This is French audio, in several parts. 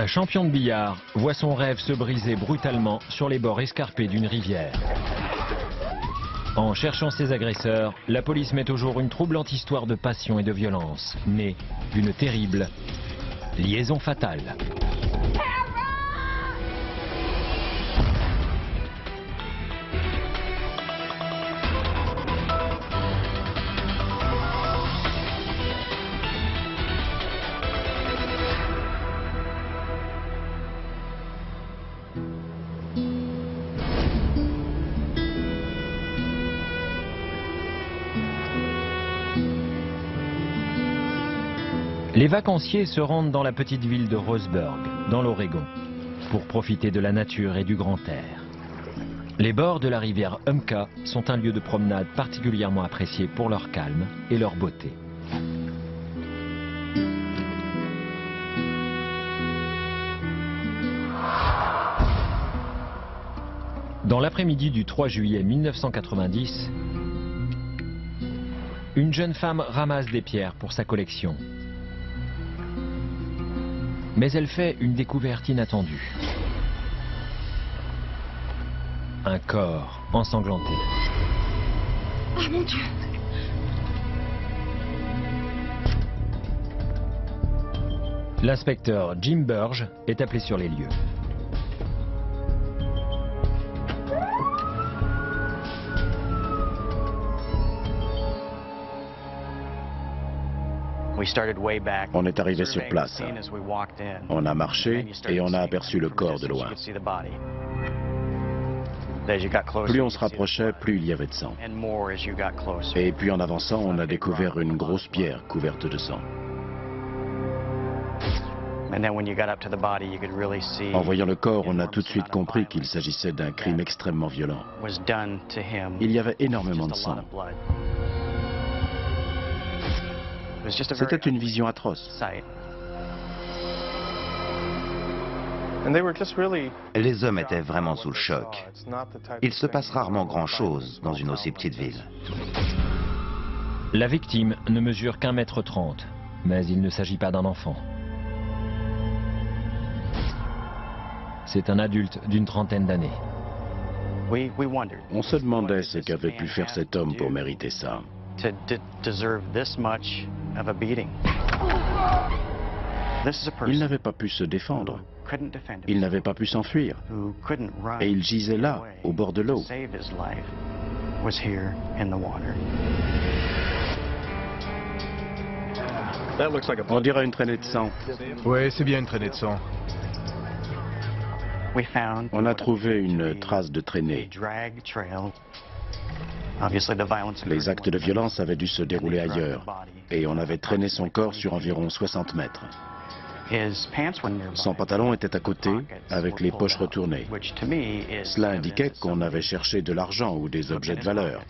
Un champion de billard voit son rêve se briser brutalement sur les bords escarpés d'une rivière. En cherchant ses agresseurs, la police met au jour une troublante histoire de passion et de violence, née d'une terrible liaison fatale. Les vacanciers se rendent dans la petite ville de Roseburg, dans l'Oregon, pour profiter de la nature et du grand air. Les bords de la rivière Umpqua sont un lieu de promenade particulièrement apprécié pour leur calme et leur beauté. Dans l'après-midi du 3 juillet 1990, une jeune femme ramasse des pierres pour sa collection. Mais elle fait une découverte inattendue. Un corps ensanglanté. Ah mon Dieu! L'inspecteur Jim Burge est appelé sur les lieux. On est arrivé sur place. On a marché et on a aperçu le corps de loin. Plus on se rapprochait, plus il y avait de sang. Et puis en avançant, on a découvert une grosse pierre couverte de sang. En voyant le corps, on a tout de suite compris qu'il s'agissait d'un crime extrêmement violent. Il y avait énormément de sang. C'était une vision atroce. Les hommes étaient vraiment sous le choc. Il se passe rarement grand-chose dans une aussi petite ville. La victime ne mesure qu'1,30 m, mais il ne s'agit pas d'un enfant. C'est un adulte d'une trentaine d'années. On se demandait ce qu'avait pu faire cet homme pour mériter ça. Il n'avait pas pu se défendre. Il n'avait pas pu s'enfuir. Et il gisait là, au bord de l'eau. On dirait une traînée de sang. Oui, c'est bien une traînée de sang. On a trouvé une trace de traînée. Les actes de violence avaient dû se dérouler ailleurs, et on avait traîné son corps sur environ 60 mètres. Son pantalon était à côté, avec les poches retournées. Cela indiquait qu'on avait cherché de l'argent ou des objets de valeur.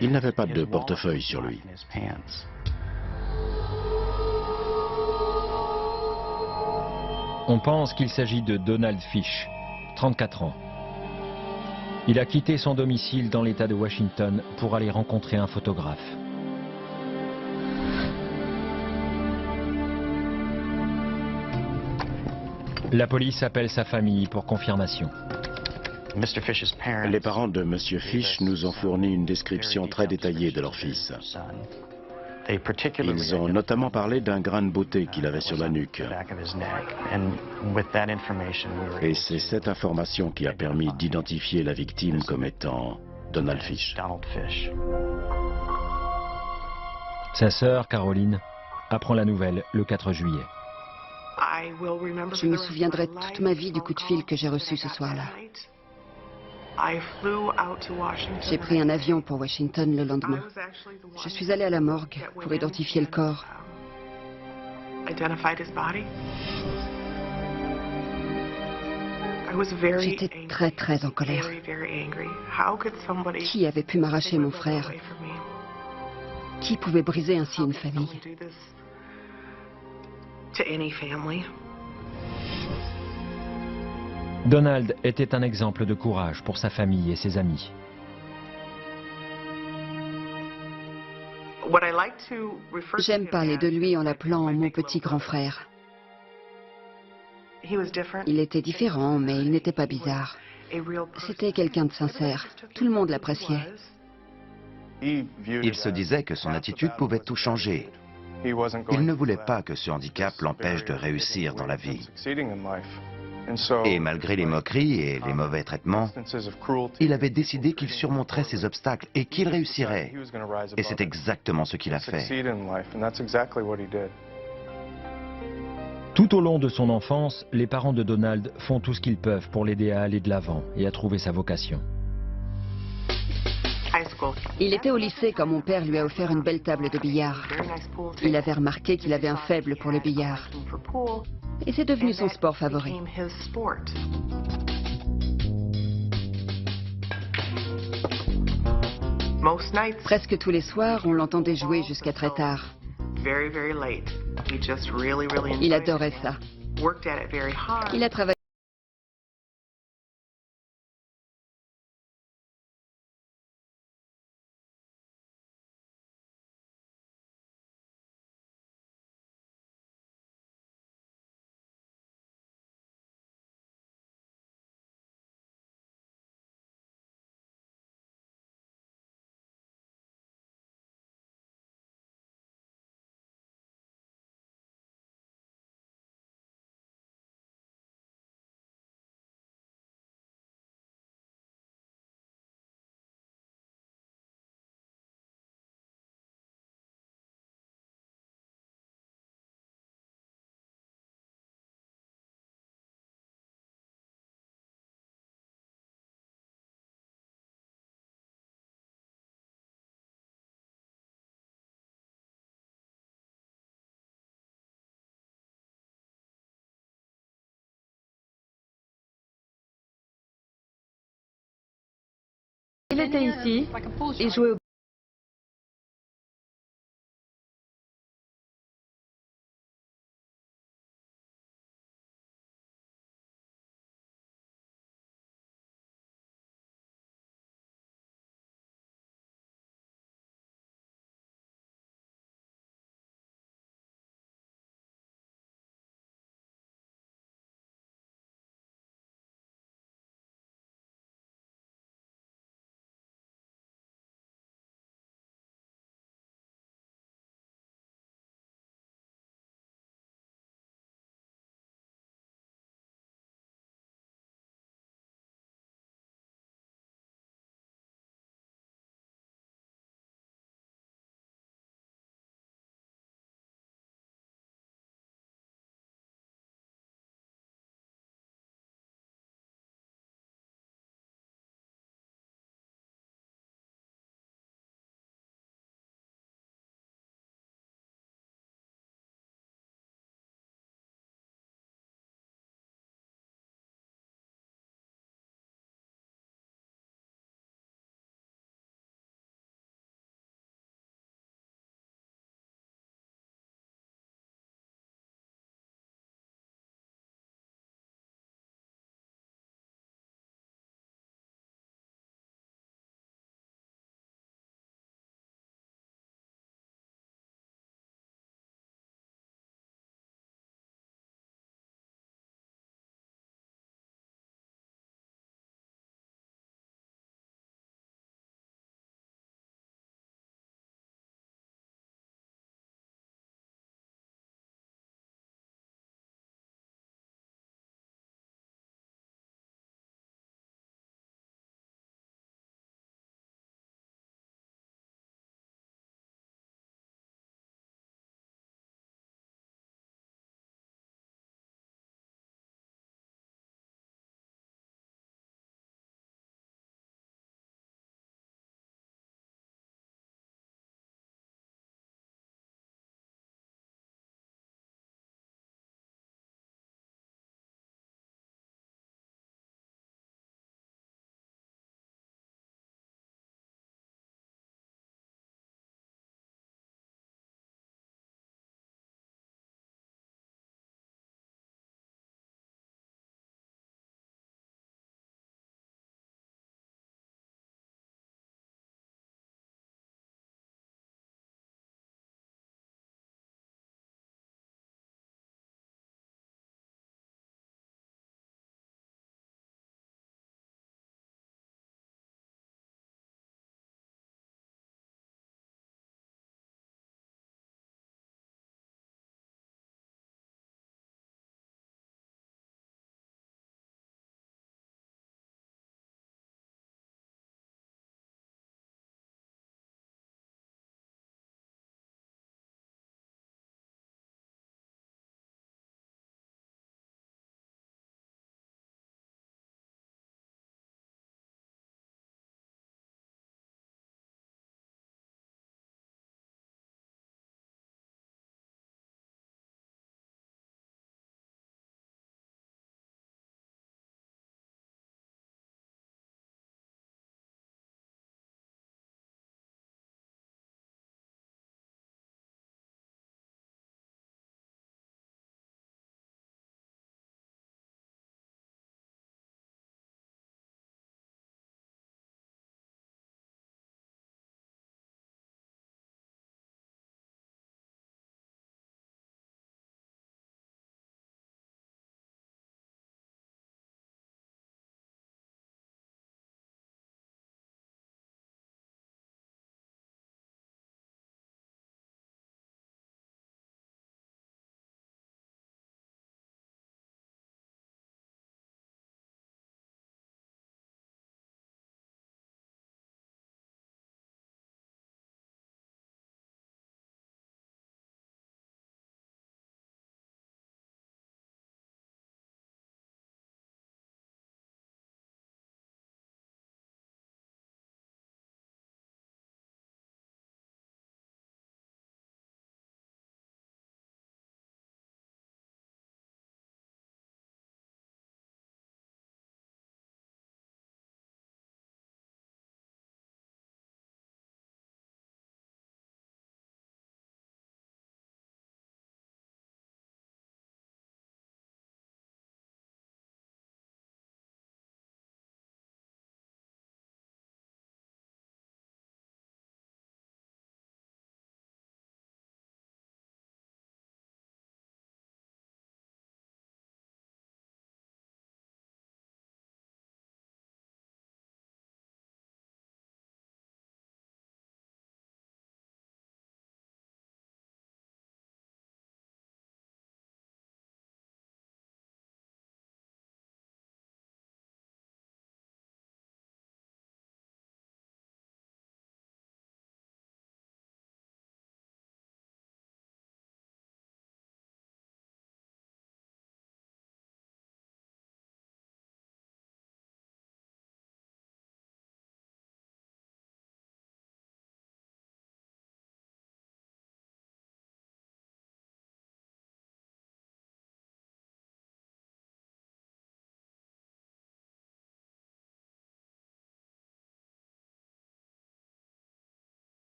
Il n'avait pas de portefeuille sur lui. On pense qu'il s'agit de Donald Fish, 34 ans. Il a quitté son domicile dans l'État de Washington pour aller rencontrer un photographe. La police appelle sa famille pour confirmation. Les parents de M. Fish nous ont fourni une description très détaillée de leur fils. Ils ont notamment parlé d'un grain de beauté qu'il avait sur la nuque. Et c'est cette information qui a permis d'identifier la victime comme étant Donald Fish. Sa sœur, Caroline, apprend la nouvelle le 4 juillet. Je me souviendrai toute ma vie du coup de fil que j'ai reçu ce soir-là. J'ai pris un avion pour Washington le lendemain. Je suis allée à la morgue pour identifier le corps. J'étais très en colère. Qui avait pu m'arracher mon frère? Qui pouvait briser ainsi une famille? Donald était un exemple de courage pour sa famille et ses amis. J'aime parler de lui en l'appelant mon petit grand frère. Il était différent, mais il n'était pas bizarre. C'était quelqu'un de sincère. Tout le monde l'appréciait. Il se disait que son attitude pouvait tout changer. Il ne voulait pas que ce handicap l'empêche de réussir dans la vie. Et malgré les moqueries et les mauvais traitements, il avait décidé qu'il surmonterait ces obstacles et qu'il réussirait. Et c'est exactement ce qu'il a fait. Tout au long de son enfance, les parents de Donald font tout ce qu'ils peuvent pour l'aider à aller de l'avant et à trouver sa vocation. Il était au lycée quand mon père lui a offert une belle table de billard. Il avait remarqué qu'il avait un faible pour le billard. Et c'est devenu son sport favori. Presque tous les soirs, on l'entendait jouer jusqu'à très tard. Il adorait ça. Il a travaillé Il était ici et jouait au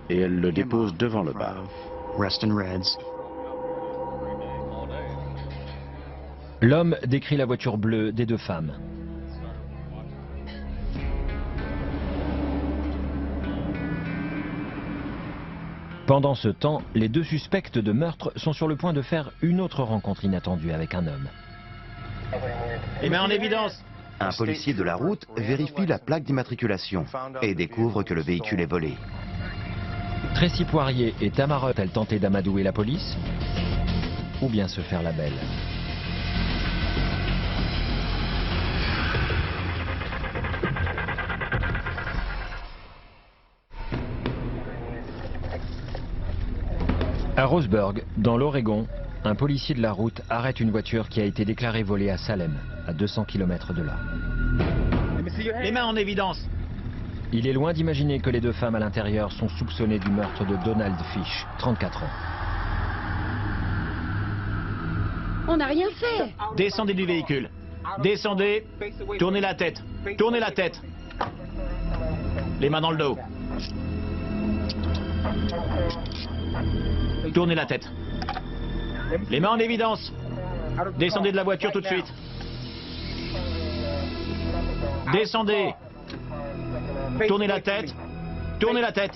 et elle le dépose devant le bar. L'homme décrit la voiture bleue des deux femmes. Pendant ce temps, les deux suspects de meurtre sont sur le point de faire une autre rencontre inattendue avec un homme. Les mains en évidence. Un policier de la route vérifie la plaque d'immatriculation et découvre que le véhicule est volé. Tracy Poirier et Tamara ont-elles tenté d'amadouer la police ou bien se faire la belle? À Roseburg, dans l'Oregon, un policier de la route arrête une voiture qui a été déclarée volée à Salem, à 200 km de là. Les mains en évidence. Il est loin d'imaginer que les deux femmes à l'intérieur sont soupçonnées du meurtre de Donald Fish, 34 ans. On n'a rien fait. Descendez du véhicule. Descendez. Tournez la tête. Tournez la tête. Les mains dans le dos. Tournez la tête. Les mains en évidence. Descendez de la voiture tout de suite. Descendez. Tournez la tête. Tournez la tête.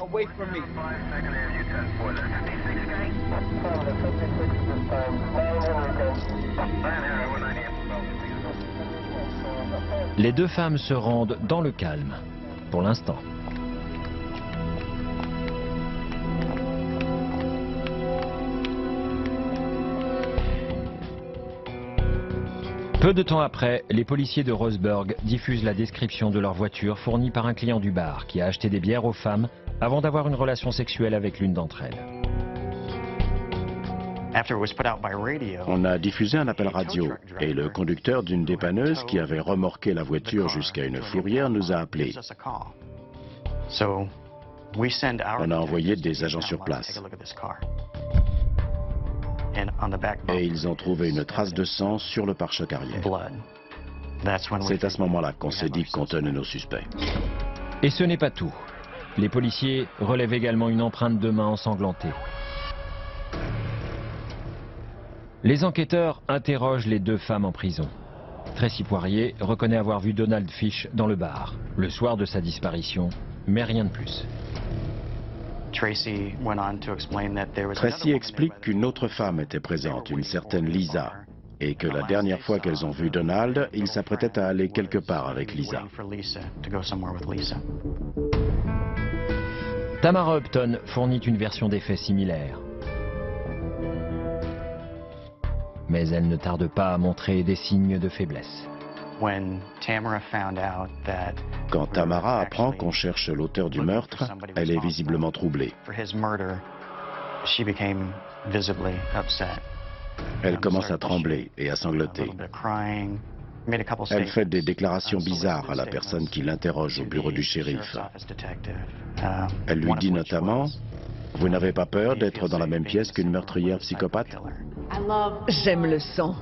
Les deux femmes se rendent dans le calme, pour l'instant. Peu de temps après, les policiers de Roseburg diffusent la description de leur voiture fournie par un client du bar qui a acheté des bières aux femmes avant d'avoir une relation sexuelle avec l'une d'entre elles. On a diffusé un appel radio et le conducteur d'une dépanneuse qui avait remorqué la voiture jusqu'à une fourrière nous a appelés. On a envoyé des agents sur place. Et ils ont trouvé une trace de sang sur le pare-choc arrière. C'est à ce moment-là qu'on s'est dit qu'on tenait nos suspects. Et ce n'est pas tout. Les policiers relèvent également une empreinte de main ensanglantée. Les enquêteurs interrogent les deux femmes en prison. Tracy Poirier reconnaît avoir vu Donald Fish dans le bar, le soir de sa disparition, mais rien de plus. Tracy explique qu'une autre femme était présente, une certaine Lisa, et que la dernière fois qu'elles ont vu Donald, il s'apprêtait à aller quelque part avec Lisa. Tamara Upton fournit une version des faits similaire. Mais elle ne tarde pas à montrer des signes de faiblesse. Quand Tamara apprend qu'on cherche l'auteur du meurtre, elle est visiblement troublée. Elle commence à trembler et à sangloter. Elle fait des déclarations bizarres à la personne qui l'interroge au bureau du shérif. Elle lui dit notamment « Vous n'avez pas peur d'être dans la même pièce qu'une meurtrière psychopathe ?» J'aime le sang.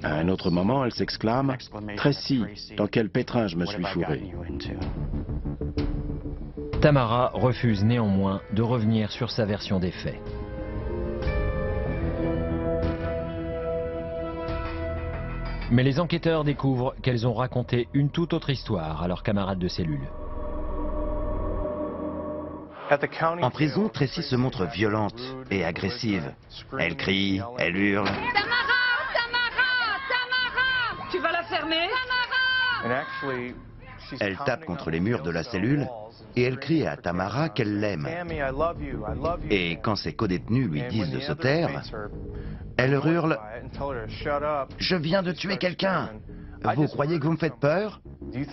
À un autre moment, elle s'exclame « Tracy, dans quel pétrin je me suis fourré ?» Tamara refuse néanmoins de revenir sur sa version des faits. Mais les enquêteurs découvrent qu'elles ont raconté une toute autre histoire à leurs camarades de cellule. En prison, Tracy se montre violente et agressive. Elle crie, elle hurle. Tamara! Tamara! Tamara! Tu vas la fermer? Tamara! Elle tape contre les murs de la cellule et elle crie à Tamara qu'elle l'aime. Et quand ses codétenus lui disent de se taire, elle hurle « Je viens de tuer quelqu'un. Vous croyez que vous me faites peur ?» Vous croyez que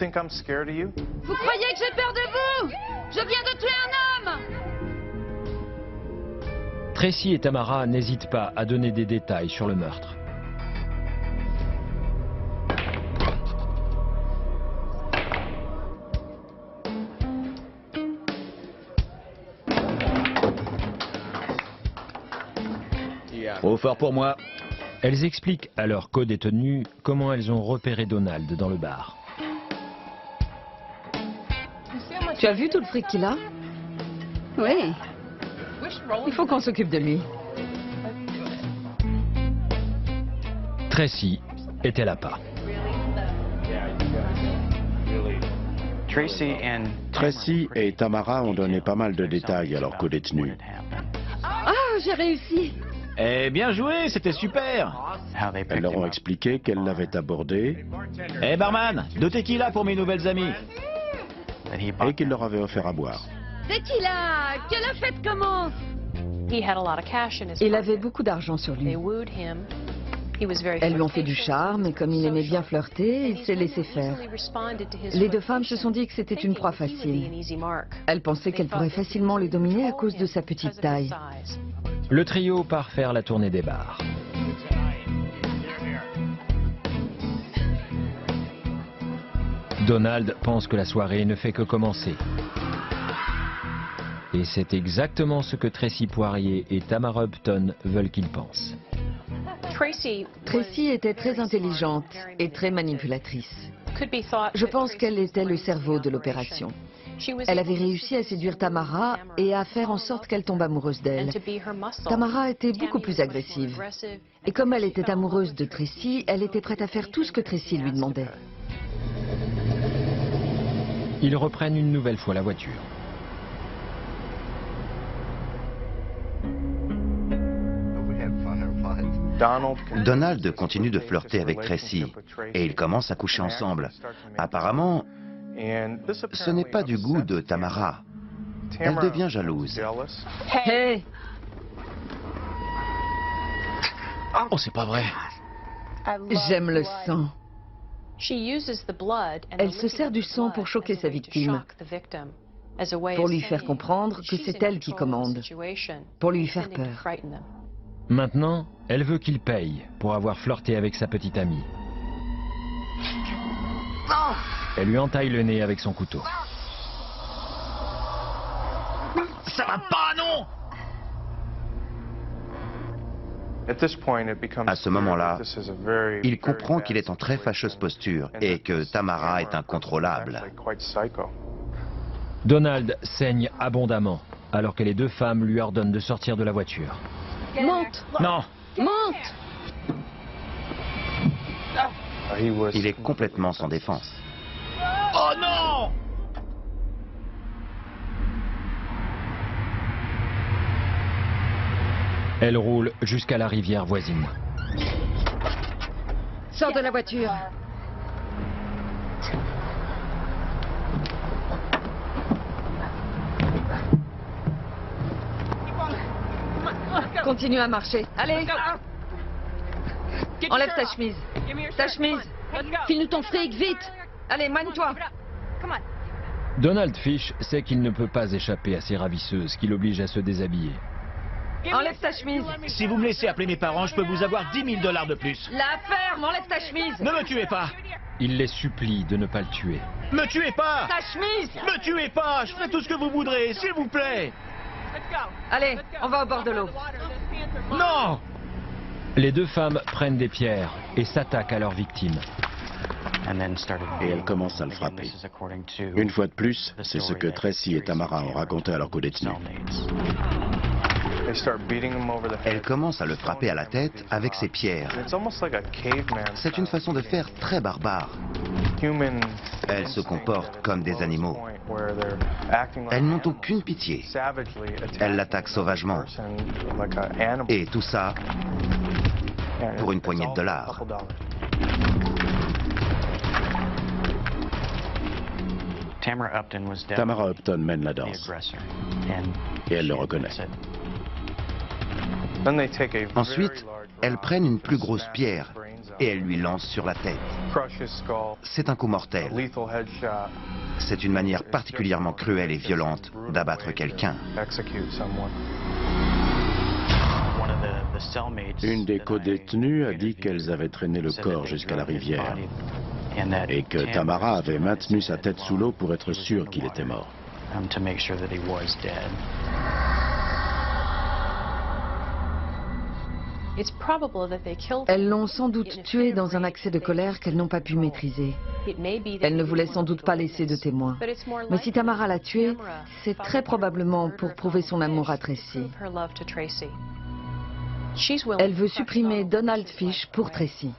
j'ai peur de vous? Je viens de tuer un homme! Tracy et Tamara n'hésitent pas à donner des détails sur le meurtre. Trop fort pour moi. Elles expliquent à leurs codétenus comment elles ont repéré Donald dans le bar. Tu as vu tout le fric qu'il a? Oui. Il faut qu'on s'occupe de lui. Tracy était là pas. Tracy et Tamara ont donné pas mal de détails à leur co-détenu. Ah, j'ai réussi. Eh bien joué, c'était super. Elles leur ont expliqué qu'elles l'avaient abordé Eh barman, de tequila pour mes nouvelles amies. et qu'il leur avait offert à boire. Tequila, que la fête commence. Il avait beaucoup d'argent sur lui. Elles lui ont fait du charme et comme il aimait bien flirter, il s'est laissé faire. Les deux femmes se sont dit que c'était une proie facile. Elles pensaient qu'elles pourraient facilement le dominer à cause de sa petite taille. Le trio part faire la tournée des bars. Donald pense que la soirée ne fait que commencer. Et c'est exactement ce que Tracy Poirier et Tamara Upton veulent qu'il pense. Tracy était très intelligente et très manipulatrice. Je pense qu'elle était le cerveau de l'opération. Elle avait réussi à séduire Tamara et à faire en sorte qu'elle tombe amoureuse d'elle. Tamara était beaucoup plus agressive. Et comme elle était amoureuse de Tracy, elle était prête à faire tout ce que Tracy lui demandait. Ils reprennent une nouvelle fois la voiture. Donald continue de flirter avec Tracy et ils commencent à coucher ensemble. Apparemment, ce n'est pas du goût de Tamara. Elle devient jalouse. Hey! Oh, c'est pas vrai. J'aime le sang. Elle se sert du sang pour choquer sa victime, pour lui faire comprendre que c'est elle qui commande, pour lui faire peur. Maintenant, elle veut qu'il paye pour avoir flirté avec sa petite amie. Elle lui entaille le nez avec son couteau. Ça va pas, non! À ce moment-là, il comprend qu'il est en très fâcheuse posture et que Tamara est incontrôlable. Donald saigne abondamment, alors que les deux femmes lui ordonnent de sortir de la voiture. Monte! Non! Monte! Il est complètement sans défense. Oh non! Elle roule jusqu'à la rivière voisine. Sors de la voiture. Continue à marcher. Allez! Enlève ta chemise. Ta chemise. File-nous ton fric, vite. Allez, mène-toi. Donald Fish sait qu'il ne peut pas échapper à ces ravisseuses qui l'obligent à se déshabiller. Enlève ta chemise. Si vous me laissez appeler mes parents, je peux vous avoir 10 000 $ de plus. La ferme, enlève ta chemise. Ne me tuez pas! Il les supplie de ne pas le tuer. Me tuez pas! Ta chemise. Me tuez pas! Je ferai tout ce que vous voudrez, s'il vous plaît! Allez, on va au bord de l'eau. Non! Les deux femmes prennent des pierres et s'attaquent à leur victime. Et elles commencent à le frapper. Une fois de plus, c'est ce que Tracy et Tamara ont raconté à leur co-détenu. Elle commence à le frapper à la tête avec ses pierres. C'est une façon de faire très barbare. Elles se comportent comme des animaux. Elles n'ont aucune pitié. Elles l'attaquent sauvagement. Et tout ça pour une poignée de dollars. Tamara Upton mène la danse. Et elle le reconnaît. Ensuite, elles prennent une plus grosse pierre et elles lui lancent sur la tête. C'est un coup mortel. C'est une manière particulièrement cruelle et violente d'abattre quelqu'un. Une des co-détenues a dit qu'elles avaient traîné le corps jusqu'à la rivière et que Tamara avait maintenu sa tête sous l'eau pour être sûre qu'il était mort. Elles l'ont sans doute tuée dans un accès de colère qu'elles n'ont pas pu maîtriser. Elles ne voulaient sans doute pas laisser de témoins. Mais si Tamara l'a tuée, c'est très probablement pour prouver son amour à Tracy. Elle veut supprimer Donald Fish pour Tracy.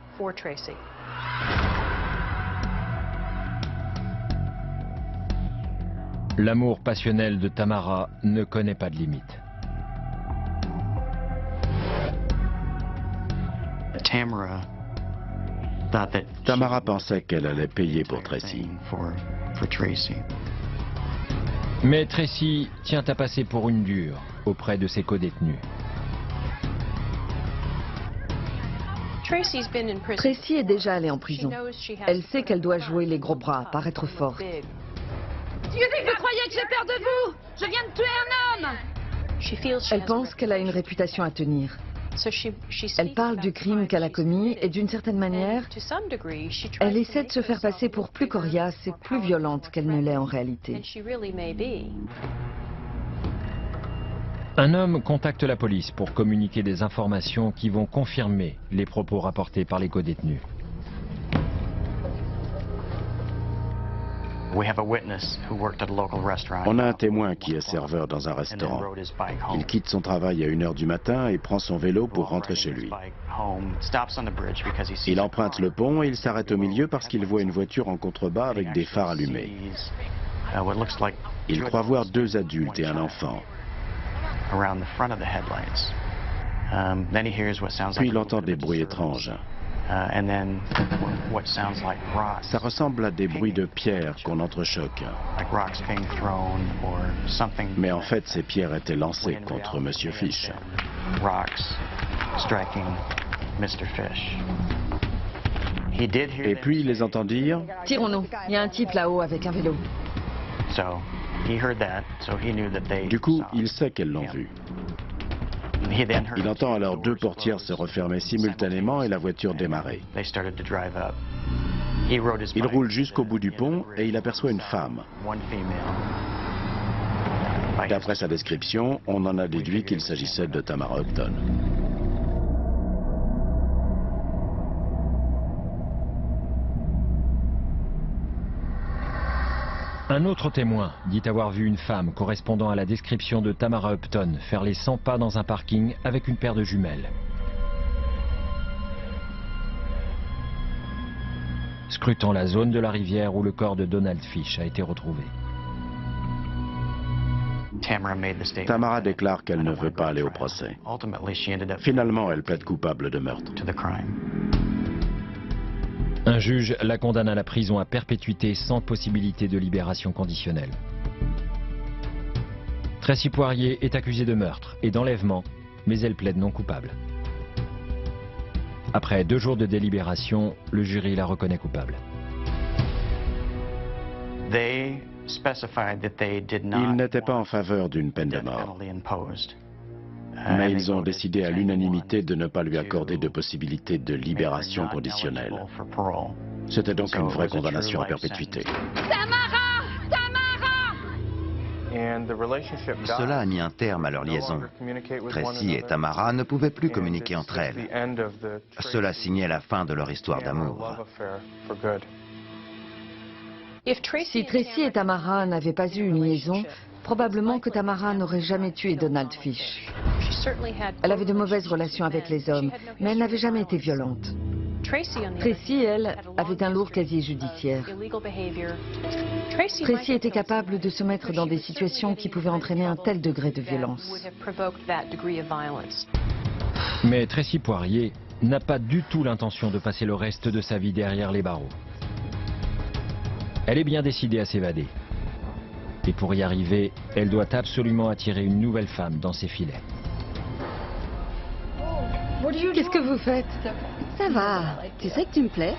L'amour passionnel de Tamara ne connaît pas de limite. Tamara pensait qu'elle allait payer pour Tracy. Mais Tracy tient à passer pour une dure auprès de ses codétenus. Tracy est déjà allée en prison. Elle sait qu'elle doit jouer les gros bras, paraître forte. Vous croyez que j'ai peur de vous? Je viens de tuer un homme! Elle pense qu'elle a une réputation à tenir. Elle parle du crime qu'elle a commis et d'une certaine manière, elle essaie de se faire passer pour plus coriace et plus violente qu'elle ne l'est en réalité. Un homme contacte la police pour communiquer des informations qui vont confirmer les propos rapportés par les codétenus. On a un témoin qui est serveur dans un restaurant. Il quitte son travail à 1 h du matin et prend son vélo pour rentrer chez lui. Il emprunte le pont et il s'arrête au milieu parce qu'il voit une voiture en contrebas avec des phares allumés. Il croit voir 2 adultes et un enfant. Puis il entend des bruits étranges. Ça ressemble à des bruits de pierres qu'on entrechoque. Mais en fait, ces pierres étaient lancées contre M. Fish. Et puis il les entend dire « Tirons-nous, il y a un type là-haut avec un vélo. » Du coup, il sait qu'elles l'ont vu. Il entend alors 2 portières se refermer simultanément et la voiture démarrer. Il roule jusqu'au bout du pont et il aperçoit une femme. D'après sa description, on en a déduit qu'il s'agissait de Tamara Upton. Un autre témoin dit avoir vu une femme correspondant à la description de Tamara Upton faire les 100 pas dans un parking avec une paire de jumelles. Scrutant la zone de la rivière où le corps de Donald Fish a été retrouvé. Tamara déclare qu'elle ne veut pas aller au procès. Finalement, elle plaide coupable de meurtre. Un juge la condamne à la prison à perpétuité sans possibilité de libération conditionnelle. Tracy Poirier est accusée de meurtre et d'enlèvement, mais elle plaide non coupable. Après 2 jours de délibération, le jury la reconnaît coupable. Ils n'étaient pas en faveur d'une peine de mort. Mais ils ont décidé à l'unanimité de ne pas lui accorder de possibilité de libération conditionnelle. C'était donc une vraie condamnation à perpétuité. Tamara! Tamara! Cela a mis un terme à leur liaison. Tracy et Tamara ne pouvaient plus communiquer entre elles. Cela signait la fin de leur histoire d'amour. Si Tracy et Tamara n'avaient pas eu une liaison, probablement que Tamara n'aurait jamais tué Donald Fish. Elle avait de mauvaises relations avec les hommes, mais elle n'avait jamais été violente. Tracy, elle, avait un lourd casier judiciaire. Tracy était capable de se mettre dans des situations qui pouvaient entraîner un tel degré de violence. Mais Tracy Poirier n'a pas du tout l'intention de passer le reste de sa vie derrière les barreaux. Elle est bien décidée à s'évader. Et pour y arriver, elle doit absolument attirer une nouvelle femme dans ses filets. Qu'est-ce que vous faites? Ça va, tu sais que tu me plais.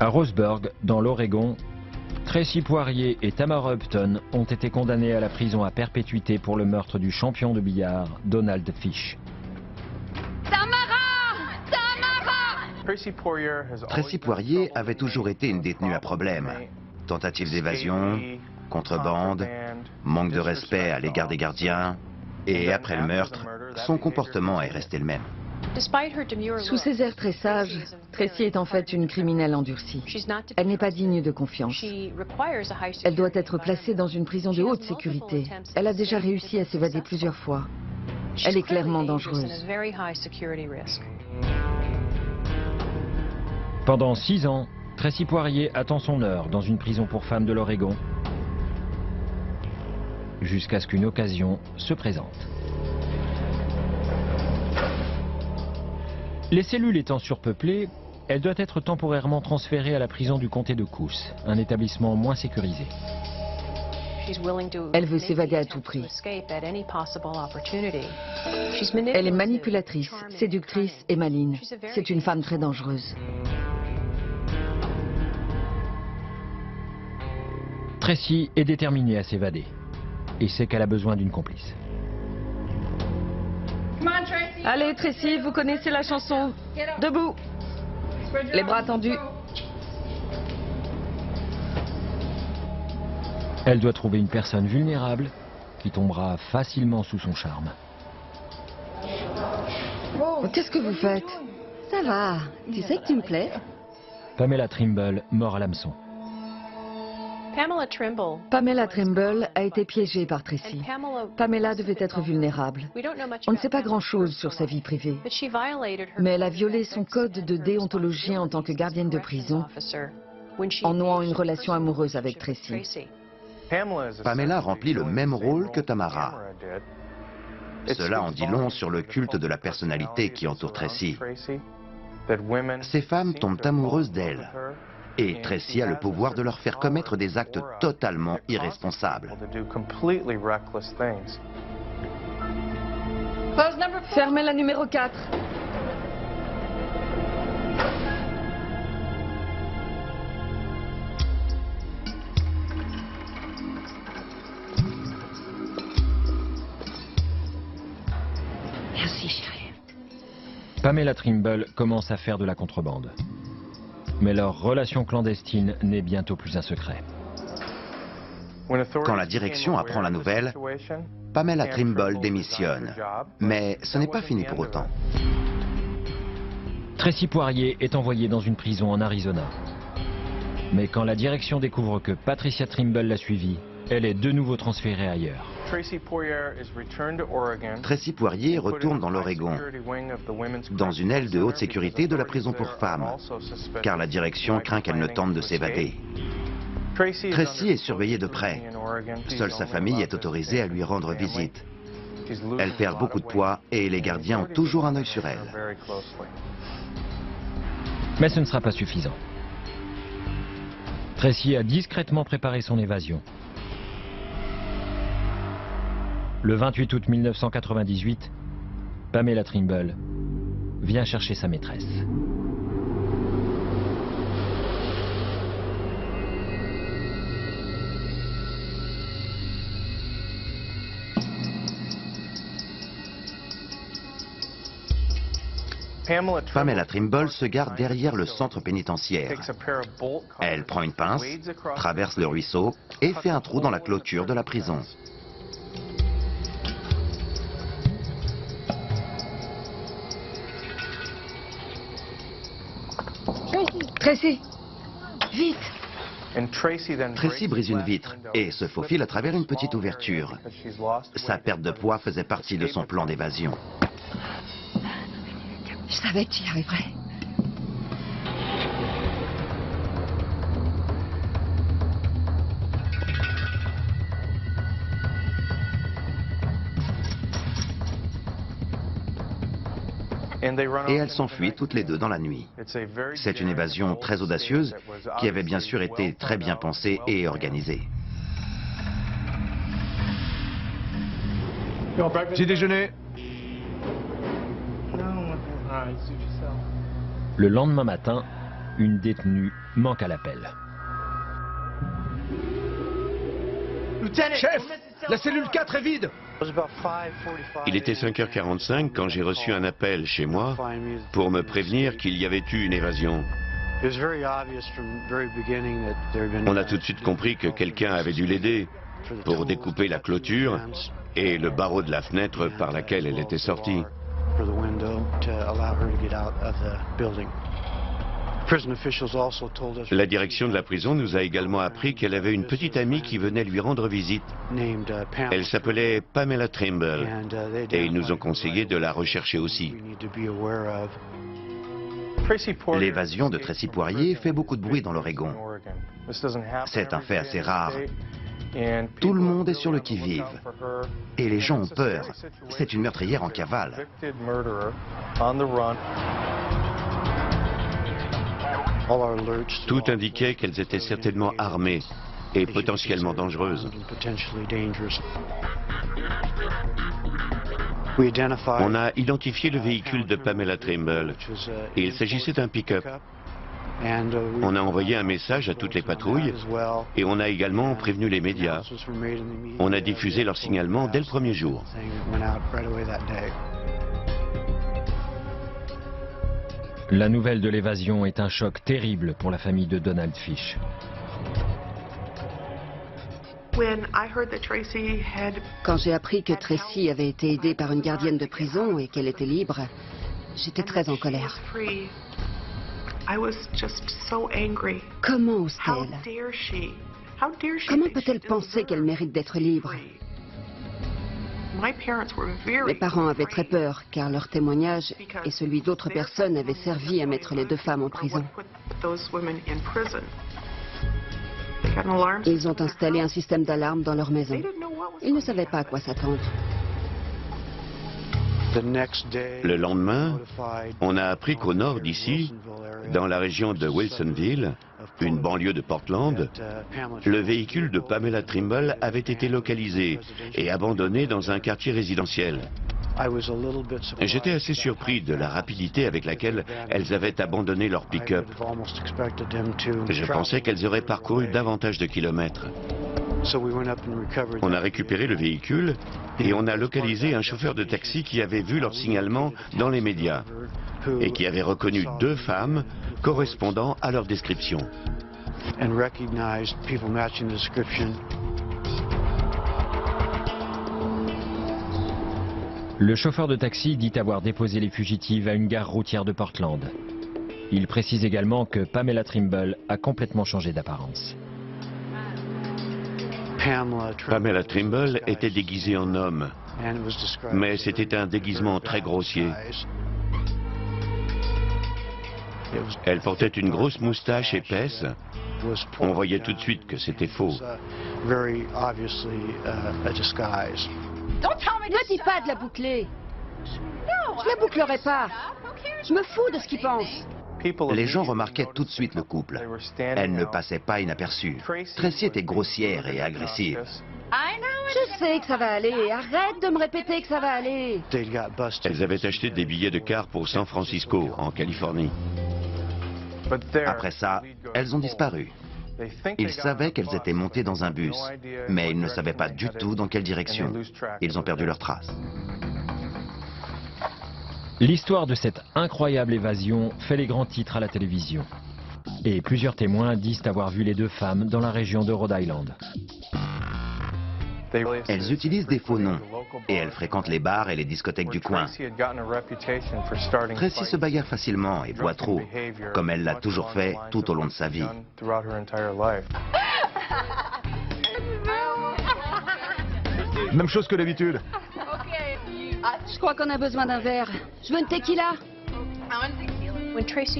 À Roseburg, dans l'Oregon, Tracy Poirier et Tamara Upton ont été condamnés à la prison à perpétuité pour le meurtre du champion de billard, Donald Fish. Tracy Poirier avait toujours été une détenue à problème. Tentative d'évasion, contrebande, manque de respect à l'égard des gardiens, et après le meurtre, son comportement est resté le même. Sous ses airs très sages, Tracy est en fait une criminelle endurcie. Elle n'est pas digne de confiance. Elle doit être placée dans une prison de haute sécurité. Elle a déjà réussi à s'évader plusieurs fois. Elle est clairement dangereuse. Pendant 6 ans, Tracy Poirier attend son heure dans une prison pour femmes de l'Oregon, jusqu'à ce qu'une occasion se présente. Les cellules étant surpeuplées, elle doit être temporairement transférée à la prison du comté de Coos, un établissement moins sécurisé. Elle veut s'évader à tout prix. Elle est manipulatrice, séductrice et maligne. C'est une femme très dangereuse. Tracy est déterminée à s'évader et sait qu'elle a besoin d'une complice. Allez Tracy, vous connaissez la chanson. Debout. Les bras tendus. Elle doit trouver une personne vulnérable qui tombera facilement sous son charme. Qu'est-ce que vous faites? Ça va, tu sais que tu me plais. Pamela Trimble, mort à l'hameçon. Pamela Trimble a été piégée par Tracy. Pamela devait être vulnérable. On ne sait pas grand-chose sur sa vie privée. Mais elle a violé son code de déontologie en tant que gardienne de prison en nouant une relation amoureuse avec Tracy. Pamela remplit le même rôle que Tamara. Cela en dit long sur le culte de la personnalité qui entoure Tracy. Ces femmes tombent amoureuses d'elle. Et Tracy a le pouvoir de leur faire commettre des actes totalement irresponsables. Fermez la numéro 4. Merci, chérie. Pamela Trimble commence à faire de la contrebande. Mais leur relation clandestine n'est bientôt plus un secret. Quand la direction apprend la nouvelle, Pamela Trimble démissionne. Mais ce n'est pas fini pour autant. Tracy Poirier est envoyée dans une prison en Arizona. Mais quand la direction découvre que Patricia Trimble l'a suivie, elle est de nouveau transférée ailleurs. Tracy Poirier retourne dans l'Oregon, dans une aile de haute sécurité de la prison pour femmes, car la direction craint qu'elle ne tente de s'évader. Tracy est surveillée de près. Seule sa famille est autorisée à lui rendre visite. Elle perd beaucoup de poids et les gardiens ont toujours un œil sur elle. Mais ce ne sera pas suffisant. Tracy a discrètement préparé son évasion. Le 28 août 1998, Pamela Trimble vient chercher sa maîtresse. Pamela Trimble se garde derrière le centre pénitentiaire. Elle prend une pince, traverse le ruisseau et fait un trou dans la clôture de la prison. Tracy, vite. Tracy brise une vitre et se faufile à travers une petite ouverture. Sa perte de poids faisait partie de son plan d'évasion. Je savais que tu y arriverais. Et elles s'enfuient toutes les deux dans la nuit. C'est une évasion très audacieuse qui avait bien sûr été très bien pensée et organisée. Petit déjeuner. Le lendemain matin, une détenue manque à l'appel. Chef, la cellule 4 est vide. Il était 5h45 quand j'ai reçu un appel chez moi pour me prévenir qu'il y avait eu une évasion. On a tout de suite compris que quelqu'un avait dû l'aider pour découper la clôture et le barreau de la fenêtre par laquelle elle était sortie. La direction de la prison nous a également appris qu'elle avait une petite amie qui venait lui rendre visite. Elle s'appelait Pamela Trimble et ils nous ont conseillé de la rechercher aussi. L'évasion de Tracy Poirier fait beaucoup de bruit dans l'Oregon. C'est un fait assez rare. Tout le monde est sur le qui-vive. Et les gens ont peur. C'est une meurtrière en cavale. Tout indiquait qu'elles étaient certainement armées et potentiellement dangereuses. On a identifié le véhicule de Pamela Trimble. Il s'agissait d'un pick-up. On a envoyé un message à toutes les patrouilles et on a également prévenu les médias. On a diffusé leur signalement dès le premier jour. La nouvelle de l'évasion est un choc terrible pour la famille de Donald Fish. Quand j'ai appris que Tracy avait été aidée par une gardienne de prison et qu'elle était libre, j'étais très en colère. Comment ose-t-elle? Comment peut-elle penser qu'elle mérite d'être libre? Mes parents avaient très peur car leur témoignage et celui d'autres personnes avaient servi à mettre les deux femmes en prison. Ils ont installé un système d'alarme dans leur maison. Ils ne savaient pas à quoi s'attendre. Le lendemain, on a appris qu'au nord d'ici, dans la région de Wilsonville, une banlieue de Portland, le véhicule de Pamela Trimble avait été localisé et abandonné dans un quartier résidentiel. J'étais assez surpris de la rapidité avec laquelle elles avaient abandonné leur pick-up. Je pensais qu'elles auraient parcouru davantage de kilomètres. On a récupéré le véhicule et on a localisé un chauffeur de taxi qui avait vu leur signalement dans les médias et qui avait reconnu deux femmes correspondant à leur description. Le chauffeur de taxi dit avoir déposé les fugitives à une gare routière de Portland. Il précise également que Pamela Trimble a complètement changé d'apparence. Pamela Trimble était déguisée en homme, mais c'était un déguisement très grossier. Elle portait une grosse moustache épaisse. On voyait tout de suite que c'était faux. Ne dis pas de la boucler. Je la bouclerai pas. Je me fous de ce qu'ils pensent. Les gens remarquaient tout de suite le couple. Elle ne passait pas inaperçue. Tracy était grossière et agressive. Je sais que ça va aller. Arrête de me répéter que ça va aller. Elles avaient acheté des billets de car pour San Francisco, en Californie. Après ça, elles ont disparu. Ils savaient qu'elles étaient montées dans un bus, mais ils ne savaient pas du tout dans quelle direction. Ils ont perdu leurs traces. L'histoire de cette incroyable évasion fait les grands titres à la télévision. Et plusieurs témoins disent avoir vu les deux femmes dans la région de Rhode Island. Elles utilisent des faux noms et elles fréquentent les bars et les discothèques du coin. Tracy se bagarre facilement et boit trop, comme elle l'a toujours fait tout au long de sa vie. Même chose que d'habitude. Je crois qu'on a besoin d'un verre. Je veux une tequila.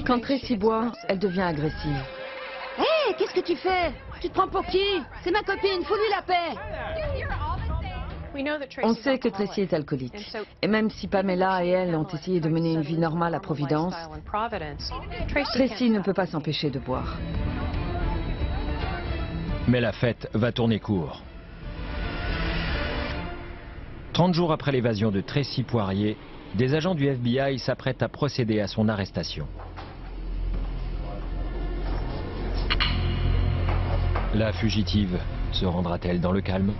Quand Tracy boit, elle devient agressive. Hé, qu'est-ce que tu fais? Tu te prends pour qui? C'est ma copine, fous-lui la paix. On sait que Tracy est alcoolique. Et même si Pamela et elle ont essayé de mener une vie normale à Providence, Tracy ne peut pas s'empêcher de boire. Mais la fête va tourner court. 30 jours après l'évasion de Tracy Poirier, des agents du FBI s'apprêtent à procéder à son arrestation. La fugitive se rendra-t-elle dans le calme?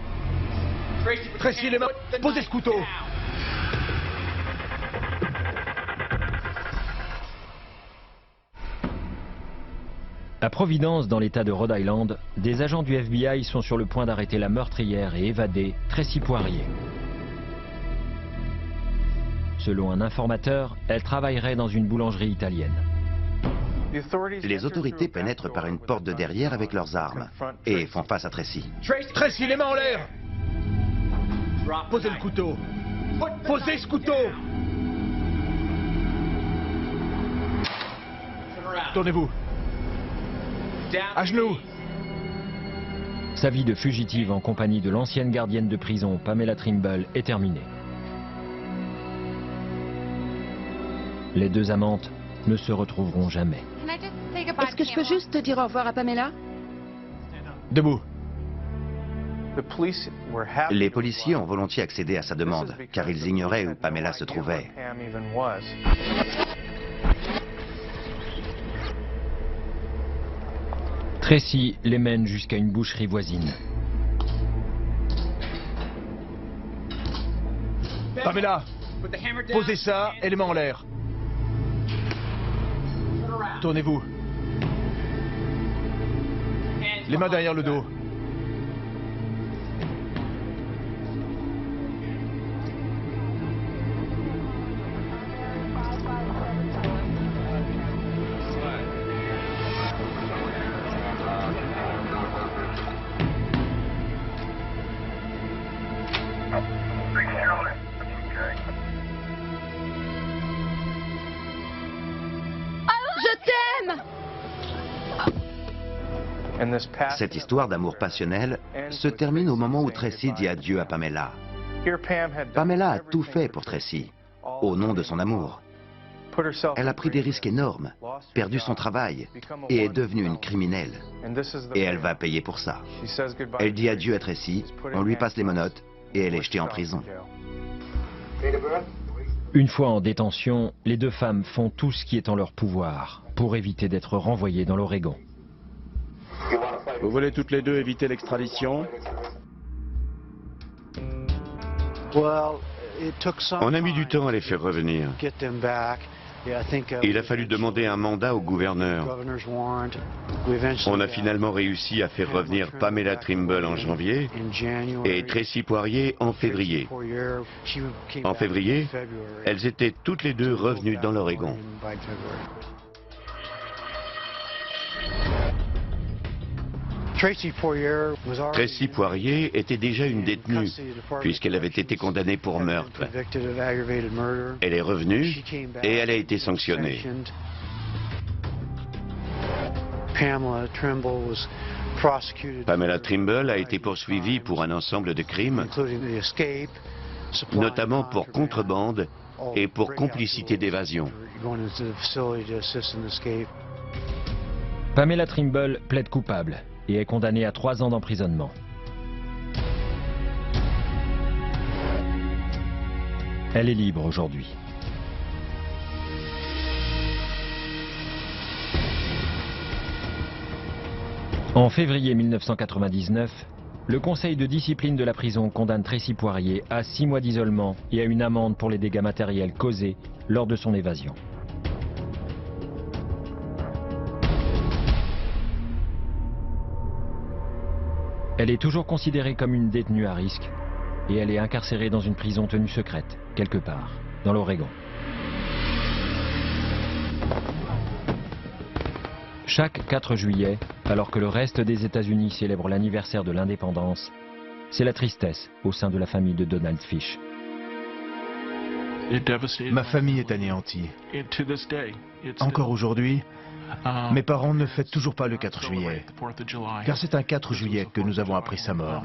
Tracy, les mains, posez ce couteau. À Providence, dans l'état de Rhode Island, des agents du FBI sont sur le point d'arrêter la meurtrière et évadée Tracy Poirier. Selon un informateur, elle travaillerait dans une boulangerie italienne. Les autorités pénètrent par une porte de derrière avec leurs armes et font face à Tracy. Tracy, les mains en l'air! Posez le couteau! Posez ce couteau! Tournez-vous! À genoux! Sa vie de fugitive en compagnie de l'ancienne gardienne de prison Pamela Trimble est terminée. Les deux amantes ne se retrouveront jamais. Est-ce que je peux juste dire au revoir à Pamela? Debout! Les policiers ont volontiers accédé à sa demande, car ils ignoraient où Pamela se trouvait. Tracy les mène jusqu'à une boucherie voisine. Pamela, posez ça et les mains en l'air. Tournez-vous. Les mains derrière le dos. Cette histoire d'amour passionnel se termine au moment où Tracy dit adieu à Pamela. Pamela a tout fait pour Tracy, au nom de son amour. Elle a pris des risques énormes, perdu son travail et est devenue une criminelle. Et elle va payer pour ça. Elle dit adieu à Tracy, on lui passe les menottes et elle est jetée en prison. Une fois en détention, les deux femmes font tout ce qui est en leur pouvoir pour éviter d'être renvoyées dans l'Oregon. Vous voulez toutes les deux éviter l'extradition? On a mis du temps à les faire revenir. Il a fallu demander un mandat au gouverneur. On a finalement réussi à faire revenir Pamela Trimble en janvier et Tracy Poirier en février. En février, elles étaient toutes les deux revenues dans l'Oregon. Tracy Poirier était déjà une détenue, puisqu'elle avait été condamnée pour meurtre. Elle est revenue et elle a été sanctionnée. Pamela Trimble a été poursuivie pour un ensemble de crimes, notamment pour contrebande et pour complicité d'évasion. Pamela Trimble plaide coupable et est condamnée à 3 ans d'emprisonnement. Elle est libre aujourd'hui. En février 1999, le conseil de discipline de la prison condamne Tracy Poirier à 6 mois d'isolement et à une amende pour les dégâts matériels causés lors de son évasion. Elle est toujours considérée comme une détenue à risque et elle est incarcérée dans une prison tenue secrète, quelque part, dans l'Oregon. Chaque 4 juillet, alors que le reste des États-Unis célèbre l'anniversaire de l'indépendance, c'est la tristesse au sein de la famille de Donald Fish. Ma famille est anéantie. Encore aujourd'hui, mes parents ne fêtent toujours pas le 4 juillet, car c'est un 4 juillet que nous avons appris sa mort.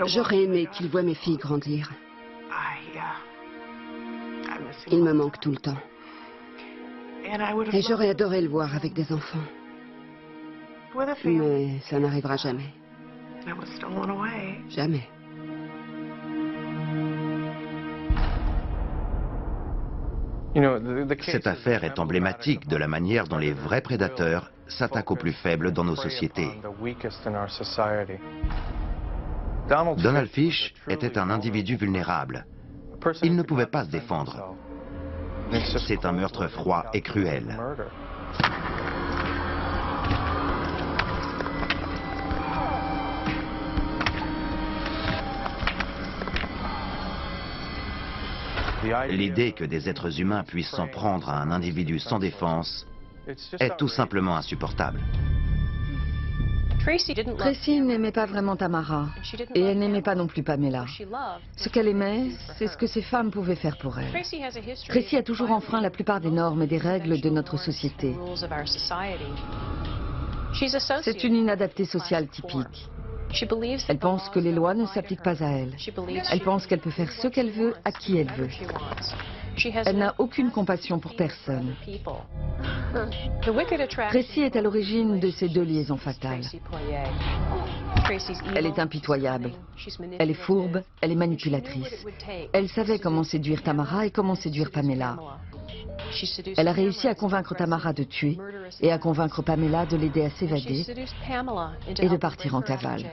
J'aurais aimé qu'il voie mes filles grandir. Il me manque tout le temps. Et j'aurais adoré le voir avec des enfants. Mais ça n'arrivera jamais. Jamais. Cette affaire est emblématique de la manière dont les vrais prédateurs s'attaquent aux plus faibles dans nos sociétés. Donald Fish était un individu vulnérable. Il ne pouvait pas se défendre. C'est un meurtre froid et cruel. L'idée que des êtres humains puissent s'en prendre à un individu sans défense est tout simplement insupportable. Tracy n'aimait pas vraiment Tamara, et elle n'aimait pas non plus Pamela. Ce qu'elle aimait, c'est ce que ces femmes pouvaient faire pour elle. Tracy a toujours enfreint la plupart des normes et des règles de notre société. C'est une inadaptée sociale typique. Elle pense que les lois ne s'appliquent pas à elle. Elle pense qu'elle peut faire ce qu'elle veut à qui elle veut. Elle n'a aucune compassion pour personne. Tracy est à l'origine de ces deux liaisons fatales. Elle est impitoyable. Elle est fourbe, elle est manipulatrice. Elle savait comment séduire Tamara et comment séduire Pamela. Elle a réussi à convaincre Tamara de tuer et à convaincre Pamela de l'aider à s'évader et de partir en cavale.